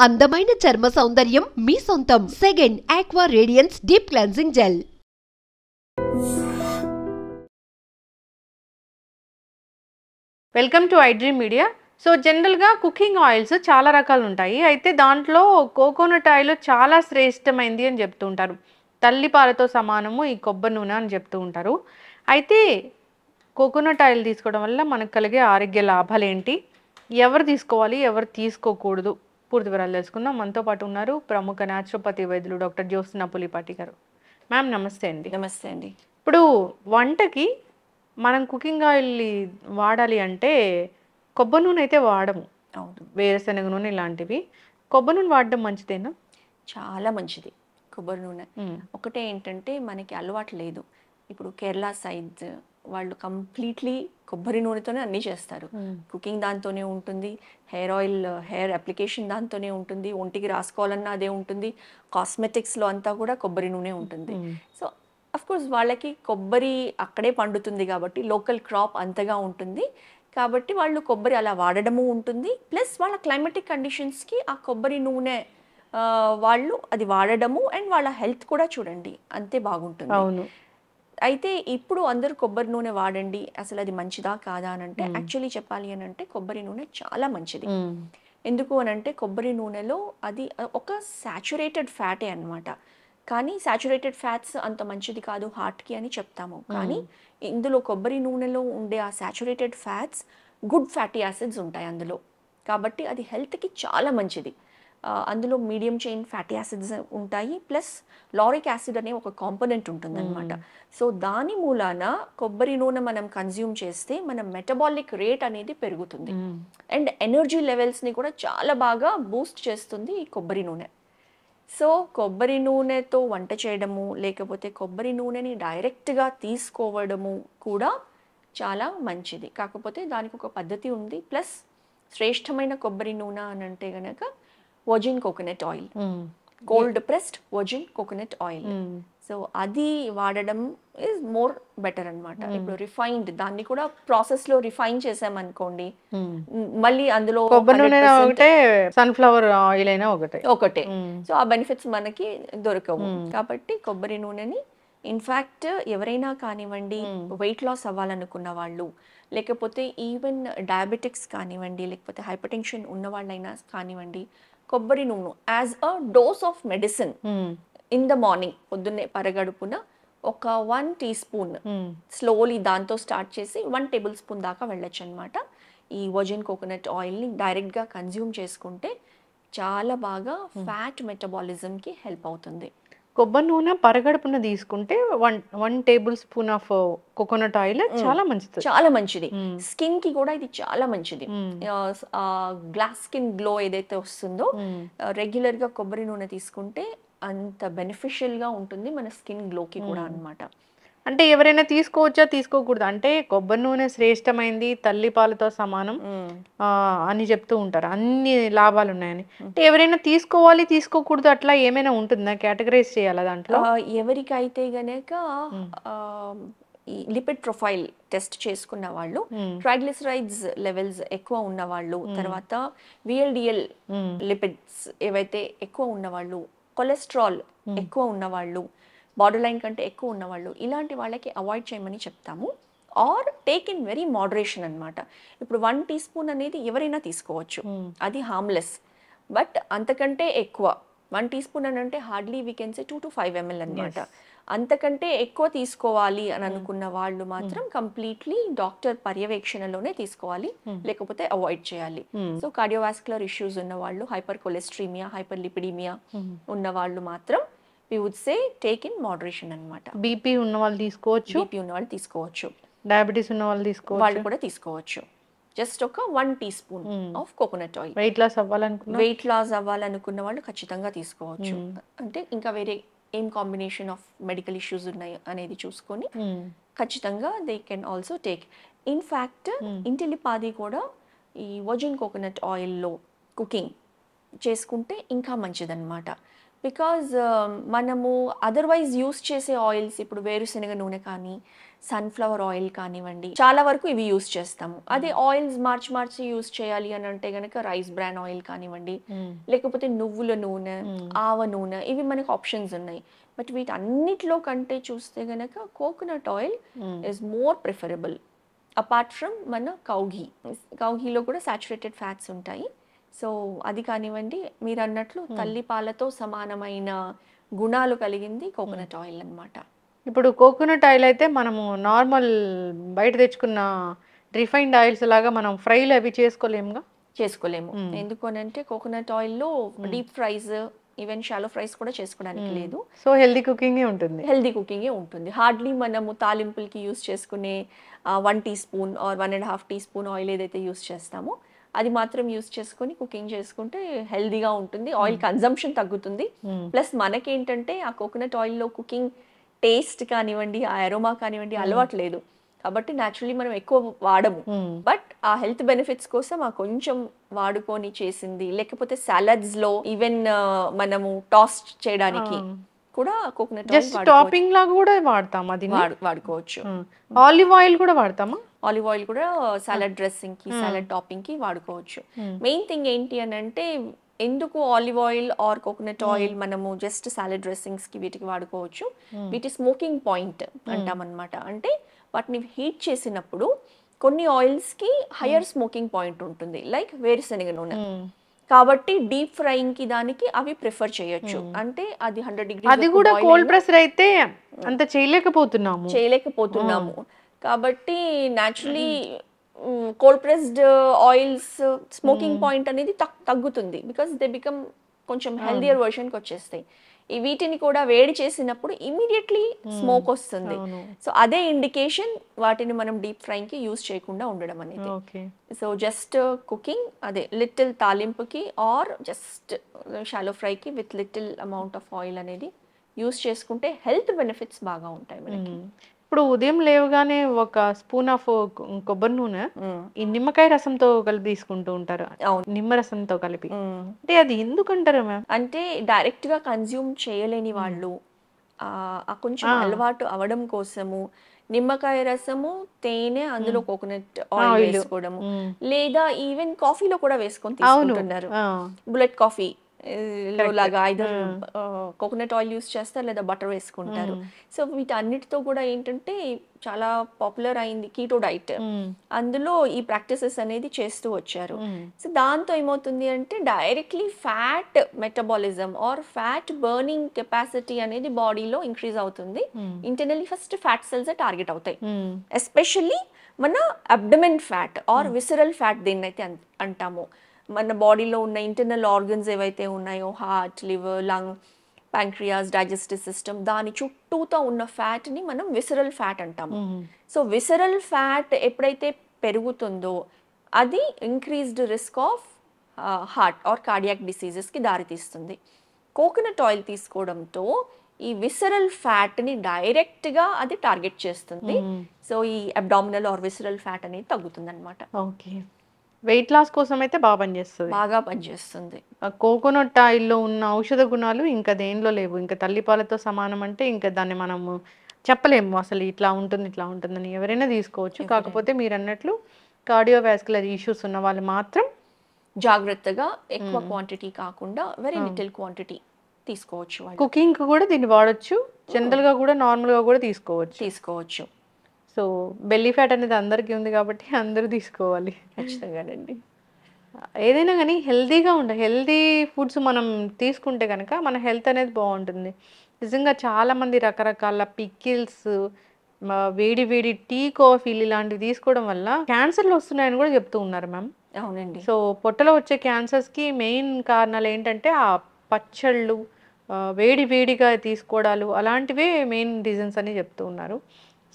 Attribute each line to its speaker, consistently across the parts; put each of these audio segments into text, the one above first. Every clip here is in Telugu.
Speaker 1: అందమైన చర్మ సౌందర్యం మీ సొంతం. Second aqua radiance deep cleansing gel.
Speaker 2: Welcome to iDream media. So జనరల్గా కుకింగ్ ఆయిల్స్ చాలా రకాలు ఉంటాయి. అయితే దాంట్లో కోకోనట్ ఆయిల్ చాలా శ్రేష్టమైంది అని చెప్తూ ఉంటారు. తల్లి పాలతో సమానము ఈ కొబ్బరి నూనె అని చెప్తూ ఉంటారు. అయితే కోకోనట్ ఆయిల్ తీసుకోవడం వల్ల మనకు కలిగే ఆరోగ్య లాభాలు ఏంటి, ఎవరు తీసుకోవాలి ఎవరు తీసుకోకూడదు, పూర్తి వివరాలు తెలుసుకుందాం. మనతో పాటు ఉన్నారు ప్రముఖ న్యాచురోపతి వైద్యులు డాక్టర్ జ్యోత్స్న పులిపాటి గారు. మ్యామ్ నమస్తే అండి.
Speaker 3: నమస్తే అండి.
Speaker 2: ఇప్పుడు వంటకి మనం కుకింగ్ ఆయిల్ వాడాలి అంటే కొబ్బరి నూనె అయితే వాడము,
Speaker 3: అవును,
Speaker 2: వేరుశనగ నూనె ఇలాంటివి. కొబ్బరి నూనె వాడడం మంచిదేనా?
Speaker 3: చాలా మంచిది కొబ్బరి నూనె. ఒకటే ఏంటంటే మనకి అలవాటు లేదు. ఇప్పుడు కేరళ సైడ్ వాళ్ళు కంప్లీట్లీ కొబ్బరి నూనెతోనే అన్నీ చేస్తారు. కుకింగ్ దాంతోనే ఉంటుంది, హెయిర్ ఆయిల్ హెయిర్ అప్లికేషన్ దాంతోనే ఉంటుంది, ఒంటికి రాసుకోవాలన్నా అదే ఉంటుంది, కాస్మెటిక్స్లో అంతా కూడా కొబ్బరి నూనె ఉంటుంది. సో అఫ్కోర్స్ వాళ్ళకి కొబ్బరి అక్కడే పండుతుంది కాబట్టి లోకల్ క్రాప్ అంతగా ఉంటుంది కాబట్టి వాళ్ళు కొబ్బరి అలా వాడడము ఉంటుంది. ప్లస్ వాళ్ళ క్లైమేటిక్ కండిషన్స్కి ఆ కొబ్బరి నూనె వాళ్ళు అది వాడడము అండ్ వాళ్ళ హెల్త్ కూడా చూడండి అంతే బాగుంటుంది.
Speaker 2: అవును.
Speaker 3: అయితే ఇప్పుడు అందరూ కొబ్బరి నూనె వాడండి, అసలు అది మంచిదా కాదా అని అంటే యాక్చువల్లీ చెప్పాలి అని అంటే కొబ్బరి నూనె చాలా మంచిది. ఎందుకు అని అంటే కొబ్బరి నూనెలో అది ఒక సాచురేటెడ్ ఫ్యాటే అన్నమాట. కానీ సాచురేటెడ్ ఫ్యాట్స్ అంత మంచిది కాదు హార్ట్కి అని చెప్తాము. కానీ ఇందులో కొబ్బరి నూనెలో ఉండే ఆ saturated fats good fatty acids ఉంటాయి అందులో, కాబట్టి అది హెల్త్కి చాలా మంచిది. అందులో మీడియం చైన్ ఫ్యాటీ యాసిడ్స్ ఉంటాయి, ప్లస్ లారిక్ యాసిడ్ అనే ఒక కాంపోనెంట్ ఉంటుందన్నమాట. సో దాని మూలాన కొబ్బరి నూనె మనం కన్జ్యూమ్ చేస్తే మన మెటబాలిక్ రేట్ అనేది పెరుగుతుంది అండ్ ఎనర్జీ లెవెల్స్ని కూడా చాలా బాగా బూస్ట్ చేస్తుంది ఈ కొబ్బరి నూనె. సో కొబ్బరి నూనెతో వంట చేయడము లేకపోతే కొబ్బరి నూనెని డైరెక్ట్గా తీసుకోవడము కూడా చాలా మంచిది. కాకపోతే దానికి ఒక పద్ధతి ఉంది. ప్లస్ శ్రేష్టమైన కొబ్బరి నూనె అని అంటే గనక virgin coconut oil, cold pressed virgin coconut oil. So అది వాడడం ఈజ్ మోర్ బెటర్ అనమాట. ఇప్పుడు రిఫైన్డ్ దాన్ని కూడా ప్రాసెస్లో రిఫైన్ చేసామనుకోండి, మళ్ళీ అందులో
Speaker 2: కొబ్బరి నూనె ఒకటే, సన్ఫ్లవర్ ఆయిల్ అయినా ఒకటే.
Speaker 3: సో ఆ బెనిఫిట్స్ మనకి దొరకవు. కాబట్టి కొబ్బరి నూనెని ఇన్ఫ్యాక్ట్ ఎవరైనా కానివ్వండి, వెయిట్ లాస్ అవ్వాలనుకున్న వాళ్ళు, లేకపోతే ఈవెన్ డయాబెటిక్స్ కానివ్వండి, లేకపోతే హైపర్ టెన్షన్ ఉన్న వాళ్ళైనా కానివ్వండి, కొబ్బరి నూనె as a dose of medicine in the morning పొద్దున్నే పరగడుపున ఒక 1 టీ స్పూన్ స్లోలీ దాంతో స్టార్ట్ చేసి 1 టేబుల్ స్పూన్ దాకా వెళ్ళొచ్చు అనమాట. ఈ వర్జిన్ కోకోనట్ ఆయిల్ని డైరెక్ట్గా కన్జ్యూమ్ చేసుకుంటే చాలా బాగా ఫ్యాట్ మెటబాలిజంకి హెల్ప్ అవుతుంది.
Speaker 2: కొబ్బరి నూనె పరగడుపున తీసుకుంటే 1 table spoon of coconut oil చాలా మంచిది.
Speaker 3: చాలా మంచిది. స్కిన్ కి కూడా ఇది చాలా మంచిది. గ్లాస్ స్కిన్ గ్లో ఏదైతే వస్తుందో రెగ్యులర్ గా కొబ్బరి నూనె తీసుకుంటే అంత బెనిఫిషియల్ గా ఉంటుంది మన స్కిన్ గ్లోకి కూడా అన్నమాట.
Speaker 2: అంటే ఎవరైనా తీసుకోవచ్చా తీసుకోకూడదు అంటే కొబ్బరి నూనె శ్రేష్టమైంది, తల్లి పాలతో సమానం అని చెప్తూ ఉంటారు, అన్ని లాభాలు ఉన్నాయని. అంటే ఎవరైనా తీసుకోవాలి తీసుకోకూడదు అట్లా ఏమైనా ఉంటుందా, కేటగరైజ్ చేయాలా దాంట్లో?
Speaker 3: ఎవరికైతే గనక ఈ లిపిడ్ ప్రొఫైల్ టెస్ట్ చేసుకున్న వాళ్ళు, ట్రైగ్లిసరైడ్స్ లెవెల్స్ ఎక్కువ ఉన్న వాళ్ళు, తర్వాత విఎల్డిఎల్ లిపిడ్స్ ఏవైతే ఎక్కువ ఉన్నవాళ్ళు, కొలెస్ట్రాల్ ఎక్కువ ఉన్నవాళ్ళు, బార్డర్ లైన్ కంటే ఎక్కువ ఉన్నవాళ్ళు, ఇలాంటి వాళ్ళకి అవాయిడ్ చేయమని చెప్తాము. Or take in very moderation అనమాట. ఇప్పుడు 1 టీ స్పూన్ అనేది ఎవరైనా తీసుకోవచ్చు, అది హార్మ్లెస్. బట్ అంతకంటే ఎక్కువ 1 టీ స్పూన్ అని అంటే hardly we can say 2 to 5 ml అనమాట. అంతకంటే ఎక్కువ తీసుకోవాలి అని అనుకున్న వాళ్ళు మాత్రం కంప్లీట్లీ డాక్టర్ పర్యవేక్షణలోనే తీసుకోవాలి, లేకపోతే అవాయిడ్ చేయాలి. సో కార్డియోవాస్కులర్ ఇష్యూస్ ఉన్న వాళ్ళు, హైపర్ కొలెస్ట్రీమియా, హైపర్ లిపిడీమియా ఉన్న వాళ్ళు మాత్రం we would say take in moderation అన్నమాట.
Speaker 2: బీపీ ఉన్న వాళ్ళు తీసుకోవచ్చు,
Speaker 3: బీపీ ఉన్న వాళ్ళు తీసుకోవచ్చు,
Speaker 2: డయాబెటీస్ ఉన్న వాళ్ళు తీసుకోవచ్చు,
Speaker 3: వాళ్ళు కూడా తీసుకోవచ్చు. జస్ట్ ఒక 1 teaspoon of coconut oil.
Speaker 2: Weight loss అవ్వాలనుకున్న వాళ్ళు ఖచ్చితంగా తీసుకోవచ్చు. అంటే ఇంకా వేరే ఏం కాంబినేషన్ ఆఫ్ మెడికల్ ఇష్యూస్ ఉన్నాయి అనేది చూసుకొని ఖచ్చితంగా they can also take. In fact ఇంటిలిపాది కూడా ఈ వర్జిన్ కోకోనట్ ఆయిల్లో కుకింగ్ చేసుకుంటే ఇంకా మంచిదన్నమాట.
Speaker 3: బికాజ్ మనము అదర్వైజ్ యూస్ చేసే ఆయిల్స్ ఇప్పుడు వేరుశనగ నూనె కానీ సన్ఫ్లవర్ ఆయిల్ కానివ్వండి చాలా వరకు ఇవి యూస్ చేస్తాము. అదే ఆయిల్స్ మార్చి యూస్ చేయాలి అని అంటే కనుక రైస్ బ్రాన్ ఆయిల్ కానివ్వండి, లేకపోతే నువ్వుల నూనె, ఆవ నూనె, ఇవి మనకు ఆప్షన్స్ ఉన్నాయి. బట్ వీటన్నిటిలో కంటే చూస్తే గనక coconut oil is more preferable apart from మన కౌఘీలో కూడా సాచురేటెడ్ ఫ్యాట్స్ ఉంటాయి. సో అది కానివ్వండి, మీరు అన్నట్లు తల్లి పాలతో సమానమైన గుణాలు కలిగింది కోకోనట్ ఆయిల్ అన్నమాట.
Speaker 2: ఇప్పుడు కోకోనట్ ఆయిల్ అయితే మనము నార్మల్ బయట తెచ్చుకున్న రిఫైన్డ్ ఆయిల్స్ లాగా మనం ఫ్రైలు అవి చేసుకోలేముగా?
Speaker 3: చేసుకోలేము. ఎందుకు అని అంటే కోకోనట్ ఆయిల్లో deep fries, even shallow fries కూడా చేసుకోవడానికి లేదు.
Speaker 2: సో హెల్దీ కుకింగే ఉంటుంది.
Speaker 3: హెల్దీ కుకింగే ఉంటుంది. హార్డ్లీ మనము తాలింపులకి యూస్ చేసుకునే 1 teaspoon or 1.5 teaspoon oil ఏదైతే యూస్ చేస్తామో అది మాత్రం యూస్ చేసుకొని కుకింగ్ చేసుకుంటే హెల్దీగా ఉంటుంది. ఆయిల్ కన్జంప్షన్ తగ్గుతుంది. ప్లస్ మనకేంటంటే ఆ కోకోనట్ ఆయిల్లో కుకింగ్ టేస్ట్ కానివ్వండి, ఆ అరోమా కానివ్వండి అలవాటు లేదు కాబట్టి న్యాచురలీ మనం ఎక్కువ వాడము. బట్ ఆ హెల్త్ బెనిఫిట్స్ కోసం ఆ కొంచెం వాడుకొని చేసింది, లేకపోతే సాలడ్స్ లో ఈవెన్ మనము టాస్ చేయడానికి కూడా కోకోనట్
Speaker 2: జస్ట్ టాపింగ్ లాగా కూడా వాడతాం. అది
Speaker 3: వాడుకోవచ్చు.
Speaker 2: ఆలివ్ ఆయిల్ కూడా వాడతామా?
Speaker 3: ఆలివ్ ఆయిల్ కూడా సాలడ్ డ్రెస్సింగ్ కి, సాలడ్ టాపింగ్ కి వాడుకోవచ్చు. మెయిన్ థింగ్ ఏంటి అని అంటే ఎందుకు olive oil are coconut oil మనము జస్ట్ సాలడ్ డ్రెస్సింగ్స్ కి వీటికి వాడుకోవచ్చు. వీటి స్మోకింగ్ పాయింట్ అంటాం అనమాట. అంటే వాటిని హీట్ చేసినప్పుడు కొన్ని ఆయిల్స్ కి హయ్యర్ స్మోకింగ్ పాయింట్ ఉంటుంది, లైక్ వేరుశనగ నూనె. కాబట్టి డీప్ ఫ్రైయింగ్ కి దానికి అవి ప్రిఫర్ చేయొచ్చు. అంటే అది 100 degrees
Speaker 2: అది కూడా కోల్డ్ ప్రెస్ అయితే అంత చేయలేకపోతున్నాము.
Speaker 3: కాబట్టి naturally cold pressed oils smoking point అనేది తగ్గుతుంది. బికాస్ దే బికమ్ కొంచెం హెల్దియర్ వర్షన్కి వచ్చేస్తాయి. ఈ వీటిని కూడా వేడి చేసినప్పుడు ఇమీడియట్లీ స్మోక్ వస్తుంది. సో అదే ఇండికేషన్ వాటిని మనం డీప్ ఫ్రైయింగ్ కి యూస్ చేయకుండా ఉండడం అనేది. సో జస్ట్ కుకింగ్ అదే లిటిల్ తాలింపుకి ఆర్ జస్ట్ షాలో ఫ్రైకి with little amount of oil అనేది యూస్ చేసుకుంటే హెల్త్ బెనిఫిట్స్ బాగా ఉంటాయి మనకి.
Speaker 2: ఇప్పుడు ఉదయం లేవగానే ఒక స్పూన్ ఆఫ్ కొబ్బరి నూనె ఈ నిమ్మకాయ రసంతో కలిపి తీసుకుంటూ ఉంటారు, నిమ్మరసంతో కలిపి. అంటే అది ఎందుకంటారు మ్యామ్?
Speaker 3: అంటే డైరెక్ట్ గా కన్జ్యూమ్ చేయలేని వాళ్ళు ఆ కొంచెం అలవాటు అవడం కోసము నిమ్మకాయ రసము, తేనె, అందులో కోకోనట్ ఆయిల్ వేసుకోవడము, లేదా ఈవెన్ కాఫీలో కూడా వేసుకొని తీసుకుంటున్నారు. బుల్లెట్ కాఫీ లాగా ఐదర్ కోకోనట్ ఆయిల్ యూస్ చేస్తారు లేదా బటర్ వేసుకుంటారు. సో వీటన్నిటితో కూడా ఏంటంటే చాలా పాపులర్ అయింది కీటో డైట్. అందులో ఈ ప్రాక్టీసెస్ అనేది చేస్తూ వచ్చారు. సో దాంతో ఏమవుతుంది అంటే directly fat metabolism or fat burning capacity అనేది బాడీలో ఇంక్రీజ్ అవుతుంది. Internally first fat cells target అవుతాయి. ఎస్పెషల్లీ మన abdomen fat or visceral fat దేన్నైతే అంటామో, మన బాడీలో ఉన్న ఇంటర్నల్ ఆర్గన్స్ ఏవైతే ఉన్నాయో heart, liver, lung, pancreas, digestive system, దాని చుట్టూతో ఉన్న ఫ్యాట్ని మనం విసరల్ ఫ్యాట్ అంటాము. సో విసరల్ ఫ్యాట్ ఎప్పుడైతే పెరుగుతుందో అది increased risk of heart or cardiac డిసీజెస్కి దారితీస్తుంది. కోకోనట్ ఆయిల్ తీసుకోవడంతో ఈ విసరల్ ఫ్యాట్ని డైరెక్ట్గా అది టార్గెట్ చేస్తుంది. సో ఈ అబ్డామినల్ ఆర్ విసరల్ ఫ్యాట్ అనేది తగ్గుతుంది అనమాట.
Speaker 2: ఓకే, వెయిట్ లాస్ కోసం అయితే బాగా పనిచేస్తుంది. కోకోనట్ ఆయిల్లో ఉన్న ఔషధ గుణాలు ఇంకా దేనిలో లేవు. ఇంకా తల్లిపాలతో సమానం అంటే ఇంకా దాన్ని మనము చెప్పలేము అసలు ఇట్లా ఉంటుందని. ఎవరైనా తీసుకోవచ్చు. కాకపోతే మీరు అన్నట్లు కార్డియోవాస్కులర్ ఇష్యూస్ ఉన్న వాళ్ళు మాత్రం
Speaker 3: జాగ్రత్తగా ఎక్కువ క్వాంటిటీ కాకుండా వెరీ లిటిల్ క్వాంటిటీ తీసుకోవచ్చు.
Speaker 2: కుకింగ్ కూడా దీన్ని వాడచ్చు, జనరల్ గా కూడా నార్మల్ గా కూడా తీసుకోవచ్చు. సో బెల్లీ ఫ్యాట్ అనేది అందరికీ ఉంది కాబట్టి అందరూ తీసుకోవాలి.
Speaker 3: ఖచ్చితంగానండి.
Speaker 2: ఏదైనా కానీ హెల్దీగా హెల్దీ ఫుడ్స్ మనం తీసుకుంటే కనుక మన హెల్త్ అనేది బాగుంటుంది. నిజంగా చాలామంది రకరకాల పికిల్స్, వేడి వేడి టీ, కాఫీలు ఇలాంటివి తీసుకోవడం వల్ల క్యాన్సర్లు వస్తున్నాయని కూడా చెప్తూ ఉన్నారు మ్యామ్.
Speaker 3: అవునండి.
Speaker 2: సో పొట్టలో వచ్చే క్యాన్సర్స్కి మెయిన్ కారణాలు ఏంటంటే ఆ పచ్చళ్ళు, వేడిగా తీసుకోవడాలు, అలాంటివే మెయిన్ రీజన్స్ అని చెప్తూ ఉన్నారు.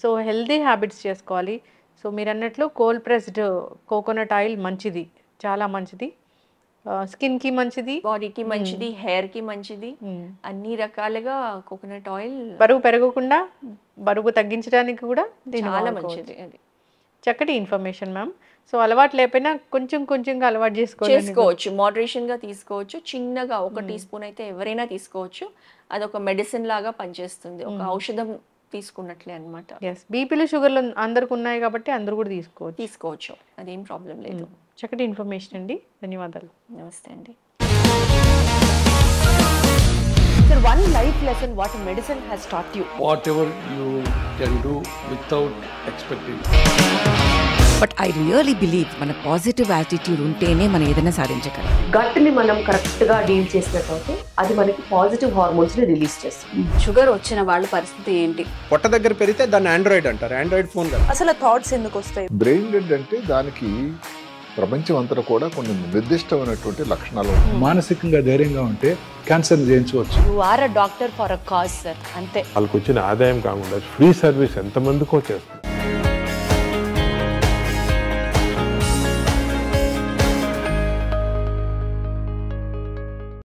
Speaker 2: సో హెల్దీ హ్యాబిట్స్ చేసుకోవాలి. సో మీరు అన్నట్లు కోల్డ్ ప్రెస్డ్ కోకోనట్ ఆయిల్ మంచిది, చాలా మంచిది. స్కిన్కి మంచిది,
Speaker 3: బాడీకి మంచిది, హెయిర్కి మంచిది, అన్ని రకాలుగా కోకోనట్ ఆయిల్
Speaker 2: బరువు పెరగకుండా బరువు తగ్గించడానికి కూడా
Speaker 3: చాలా మంచిది.
Speaker 2: చక్కటి ఇన్ఫర్మేషన్ మ్యామ్. సో అలవాటు లేకపోయినా కొంచెంగా అలవాటు
Speaker 3: చేసుకోవచ్చు, మోడరేషన్ గా తీసుకోవచ్చు. చిన్నగా 1 టీ స్పూన్ అయితే ఎవరైనా తీసుకోవచ్చు. అదొక మెడిసిన్ లాగా పనిచేస్తుంది, ఒక ఔషధం తీసుకున్నట్లే అనమాట.
Speaker 2: బీపీలు షుగర్లు అందరికి ఉన్నాయి కాబట్టి అందరూ కూడా తీసుకోవచ్చు,
Speaker 3: అదేం ప్రాబ్లం లేదు.
Speaker 2: చక్కటి ఇన్ఫర్మేషన్ అండి, ధన్యవాదాలు.
Speaker 3: నమస్తే అండి.
Speaker 4: Sir, one life lesson what medicine has taught you.
Speaker 5: Whatever you can do without expecting.
Speaker 6: But I really believe మన పాజిటివ్ యాటిట్యూడ్ ఉంటేనే మనం ఏదైనా సాధించగలం.
Speaker 4: గట్ని మనం కరెక్ట్గా డీల్ చేసినట్లయితే అది మనకి పాజిటివ్ హార్మోన్స్ని రిలీజ్ చేస్తుంది.
Speaker 7: షుగర్ వచ్చిన వాళ్ళ పరిస్థితి ఏంటి?
Speaker 8: పొట్ట దగ్గర పెరిగితే దాన్ని ఆండ్రాయిడ్ అంటారు, ఆండ్రాయిడ్ ఫోన్ కదా.
Speaker 4: అసలు థాట్స్ ఎందుకు వస్తాయి?
Speaker 9: బ్రెయిన్ డెడ్ అంటే దానికి ప్రపంచం అంతా కూడా కొన్ని నిర్దిష్టమైనటువంటి లక్షణాలు.
Speaker 10: మానసికంగా ధైర్యంగా ఉంటే క్యాన్సర్ జయించవచ్చు.
Speaker 4: You are a doctor for a cause sir, అంతే.
Speaker 11: వాళ్ళకి వచ్చిన ఆదాయం కాకుండా ఫ్రీ సర్వీస్ ఎంతమందికో చేస్తుంది.